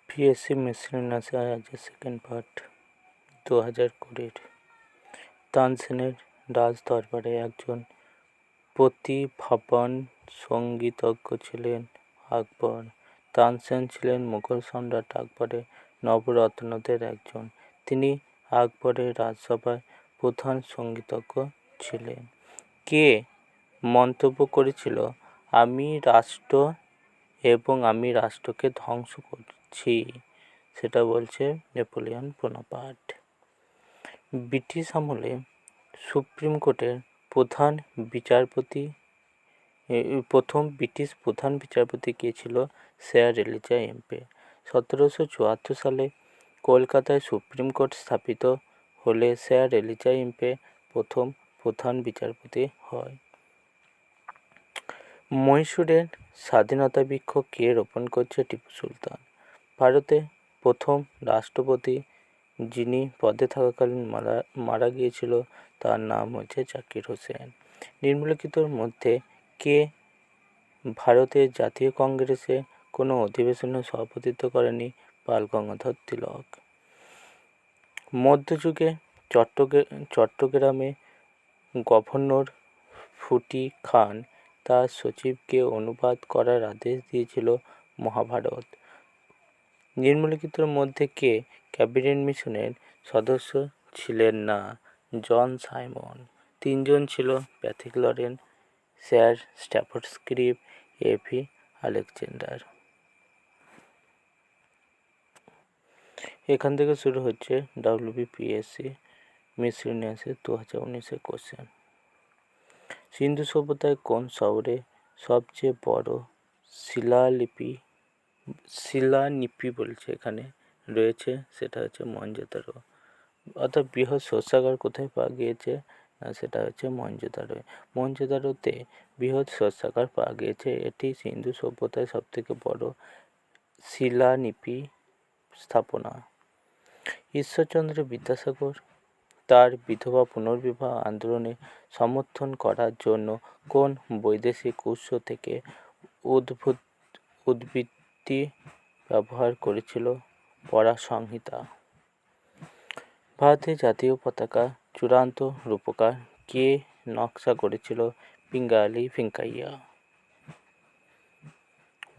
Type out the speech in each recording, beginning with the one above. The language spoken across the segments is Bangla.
পিএসসি মিসেলেনিয়াস আজের সেকেন্ড পার্ট 2020। তানসেনের রাজ দরবারে একজন প্রতিভাবান সঙ্গীতজ্ঞ ছিলেন আকবর। তানসেন ছিলেন মুঘল সম্রাট আকবরের নবরত্নদের একজন। তিনি আকবরের রাজসভায় প্রধান সঙ্গীতজ্ঞ ছিলেন। কে মন্তব্য করেছিল, আমি রাষ্ট্র এবং আমি রাষ্ট্রকে ধ্বংস করছি? সেটা বলছে নেপোলিয়ন বোনাপার্ট। ব্রিটিশ আমলে সুপ্রিম কোর্টের প্রথম ব্রিটিশ প্রধান বিচারপতি কে ছিল? Sir Eliza এমপে। 1774 সালে কলকাতায় সুপ্রিম কোর্ট স্থাপিত হলে স্যার এলিজা এমপে প্রথম প্রধান বিচারপতি হয়। মহীশূরের স্বাধীনতা বৃক্ষ কে রোপণ করেছে? টিপু সুলতান। ভারতে প্রথম রাষ্ট্রপতি যিনি পদে থাকাকালীন মারা গিয়েছিল তার নাম হচ্ছে জাকির হোসেন। নিম্নলিখিতর মধ্যে কে ভারতের জাতীয় কংগ্রেসে কোনো অধিবেশনে সভাপতিত্ব করেনি? বাল গঙ্গাধর তিলক। মধ্যযুগে চট্টগ্রামে গভর্নর ফুটি খান তার সচিবকে অনুবাদ করার আদেশ দিয়েছিল মহাভারত। নিম্নলিখিতর মধ্যে কে ক্যাবিনেট মিশনের সদস্য ছিলেন না? John Simon. তিনজন ছিল: Pethick Lawrence, Sir Stafford Cripps, A V Alexander. এখান থেকে শুরু হচ্ছে WBPSC মিসেলেনিয়াসের 2019 কোশ্চেন। সিন্ধু সভ্যতায় কোন শহরে সবচেয়ে বড় শিলালিপি বলছে এখানে রয়েছে? সেটা হচ্ছে মহেঞ্জোদারো। অর্থাৎ বৃহৎ শস্যাগার কোথায় পাওয়া গিয়েছে? সেটা হচ্ছে মহেঞ্জোদারোয়। মহেঞ্জোদারোতে বৃহৎ শস্যাগার পাওয়া গিয়েছে। এটি সিন্ধু সভ্যতায় সবথেকে বড় শিলালিপি স্থাপনা। ঈশ্বরচন্দ্র বিদ্যাসাগর তার বিধবা পুনর্বিবাহ আন্দোলনে সমর্থন করার জন্য কোন বৈদেশিক উৎস থেকে উদ্ধৃতি ব্যবহার করেছিল? পরাণ সংহিতা। ভারতের জাতীয় পতাকা চূড়ান্ত রূপকার কে নকশা করেছিল? পিঙ্গালি ভেঙ্কাইয়া।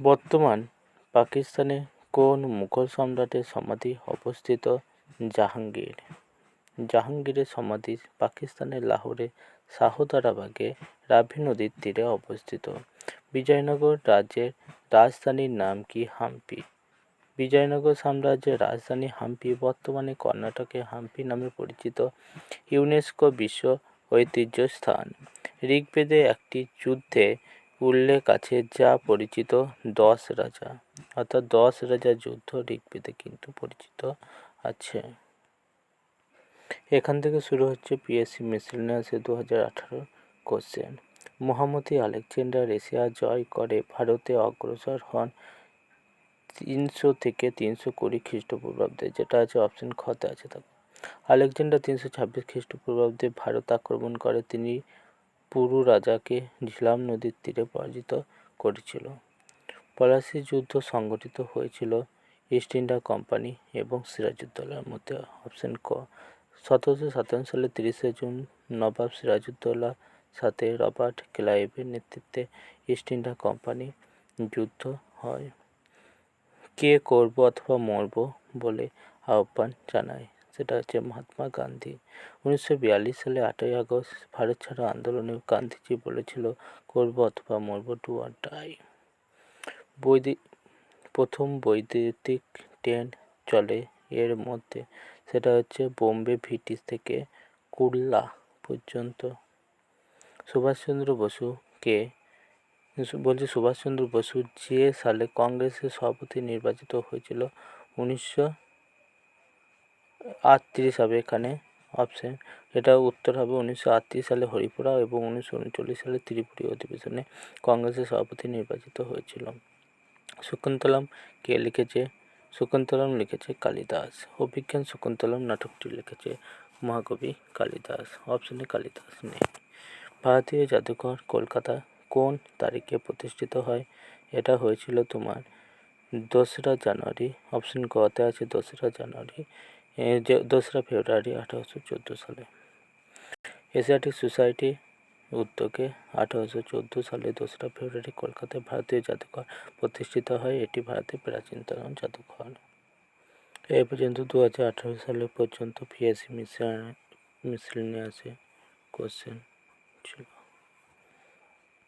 বর্তমান পাকিস্তানে কোন মুঘল সম্রাটের সমাধি অবস্থিত? জাহাঙ্গীর। জাহাঙ্গীরের সমাধি পাকিস্তানের লাহোরের শাহদারাবাগে রাভি নদীর তীরে অবস্থিত। বিজয়নগর রাজ্যের রাজধানীর নাম কি? হাম্পি। বিজয়নগর সাম্রাজ্যের রাজধানী হাম্পি বর্তমানে কর্ণাটকের হাম্পি নামে পরিচিত। ইউনেস্কো বিশ্ব ঐতিহ্য স্থান। ঋগ্বেদে একটি যুদ্ধে উল্লেখ আছে যা পরিচিত 10 রাজা, অর্থাৎ 10 রাজার যুদ্ধ ঋগ্বেদে কিন্তু পরিচিত আছে। এখান থেকে শুরু হচ্ছে পিএসসি মিসেলেনিয়াসের 2018 কোশ্চেন। মহামতি আলেকজান্ডার এশিয়া জয় করে ভারতে অগ্রসর হন 300 থেকে 320 খ্রিস্টপূর্বাব্দে, যেটা আছে অপশন খতে আছে। দেখো, আলেকজান্ডার 326 খ্রিস্টপূর্বাব্দে ভারত আক্রমণ করে। তিনি পুরু রাজাকে ঝিলাম নদীর তীরে পরাজিত করেছিল। পলাশী যুদ্ধ সংঘটিত হয়েছিল ইস্ট ইন্ডিয়া কোম্পানি এবং সিরাজউদ্দৌলার মধ্যে। অপশন ক। 1757 সালে 30 জুন নবাব সিরাজউদ্দৌলার সাথে রবার্ট ক্লাইভের নেতৃত্বে ইস্ট ইন্ডিয়া কোম্পানি যুদ্ধ হয়। কে করব অথবা মরব বলে আহ্বান জানায়? সেটা হচ্ছে মহাত্মা গান্ধী। 1942 সালে 8ই আগস্ট ভারত ছাড়ো আন্দোলনে গান্ধীজি বলেছিল, করব অথবা মরব, ডু অর ডাই। প্রথম বৈদ্যুতিক ট্রেন চলে এর মধ্যে, সেটা হচ্ছে বোম্বে ভিটি থেকে কুর্লা পর্যন্ত। সুভাষচন্দ্র বসু যে সালে কংগ্রেসের সভাপতি নির্বাচিত হয়েছিল? 1938 হবে এখানে অপশন। এটা উত্তর হবে 1938 সালে হরিপুরা এবং 1939 সালে ত্রিপুরী অধিবেশনে কংগ্রেসের সভাপতি নির্বাচিত হয়েছিল। শকুন্তলম কে লিখেছে? শকুন্তলম লিখেছে কালিদাস। অভিজ্ঞান শকুন্তলম নাটকটি লিখেছে মহাকবি কালিদাস। অপশনে কালিদাস নেই। ভারতীয় জাদুঘর কলকাতা কোন তারিখে প্রতিষ্ঠিত হয়? এটা হয়েছিল তোমার দোসরা জানুয়ারি, অপশন কতে আছে দোসরা জানুয়ারি, দোসরা ফেব্রুয়ারি 1814 সালে। এশিয়াটিক সোসাইটি উদ্যোগে 1814 সালে দোসরা ফেব্রুয়ারি কলকাতায় ভারতীয় জাদুঘর প্রতিষ্ঠিত হয়। এটি ভারতের প্রাচীনতম জাদুঘর। এই পর্যন্ত 2018 সালে পর্যন্ত পিএসসি মিসেলেনিয়াসে কোশ্চেন ছিল।